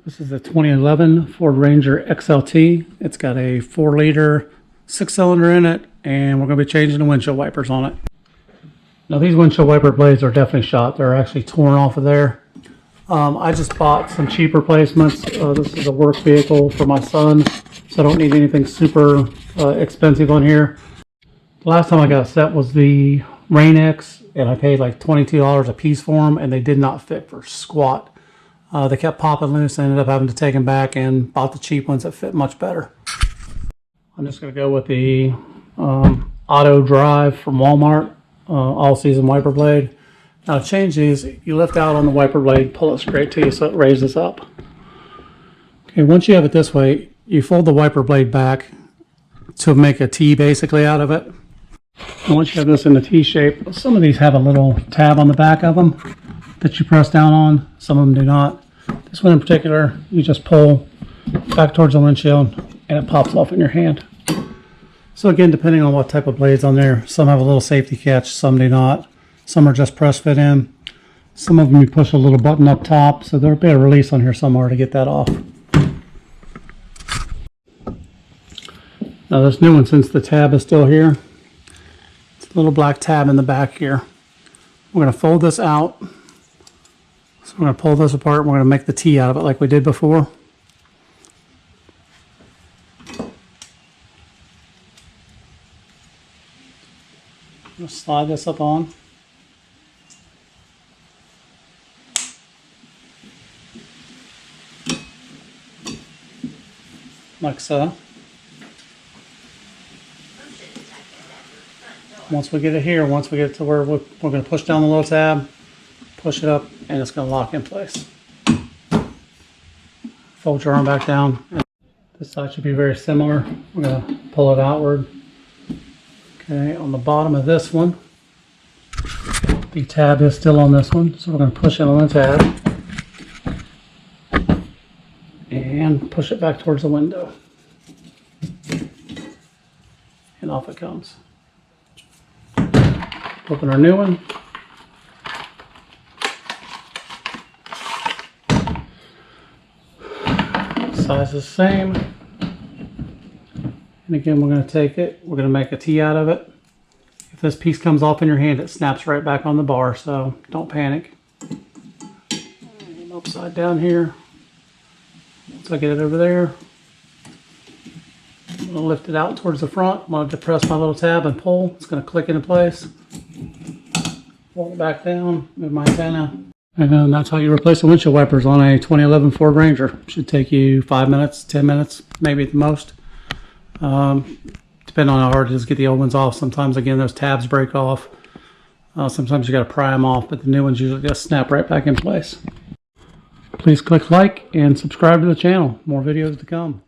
This is a 2011 Ford Ranger XLT. It's got a 4-liter 6-cylinder in it, and we're going to be changing the windshield wipers on it. Now these windshield wiper blades are definitely shot. They're actually torn off of there. I just bought some cheap replacements. This is a work vehicle for my son, so I don't need anything super expensive on here. The last time I got a set was the Rain-X, and I paid like $22 a piece for them, and they did not fit for squat. They kept popping loose. I ended up having to take them back and bought the cheap ones that fit much better. I'm just going to go with the Auto Drive from Walmart, all-season wiper blade. Now to change these, you lift out on the wiper blade, pull it straight to you so it raises up. Okay, once you have it this way, you fold the wiper blade back to make a T basically out of it. And once you have this in the T shape, some of these have a little tab on the back of them that you press down on. Some of them do not. This one in particular, you just pull back towards the windshield and it pops off in your hand. So again, depending on what type of blades on there, some have a little safety catch, some do not. Some are just press fit in. Some of them you push a little button up top, so there'll be a release on here somewhere to get that off. Now this new one, since the tab is still here, it's a little black tab in the back here. We're going to fold this out. So we're going to pull this apart and we're going to make the T out of it like we did before. Just slide this up on. Like so. Once we get it here, once we get to where we're going to push down the little tab, push it up, and it's going to lock in place. Fold your arm back down. This side should be very similar. We're going to pull it outward. Okay, on the bottom of this one, the tab is still on this one, so we're going to push it on the tab and push it back towards the window. And off it comes. Open our new one. Size is the same. And again, we're going to take it, we're going to make a T out of it. If this piece comes off in your hand, it snaps right back on the bar, so don't panic. And upside down here. Once I get it over there, I'm going to lift it out towards the front. I'm going to depress my little tab and pull. It's going to click into place. Pull it back down, move my antenna. And that's how you replace the windshield wipers on a 2011 Ford Ranger. Should take you 5 minutes, 10 minutes, maybe at the most. Depending on how hard it is to get the old ones off. Sometimes, again, those tabs break off. Sometimes you got to pry them off, but the new ones usually just snap right back in place. Please click like and subscribe to the channel. More videos to come.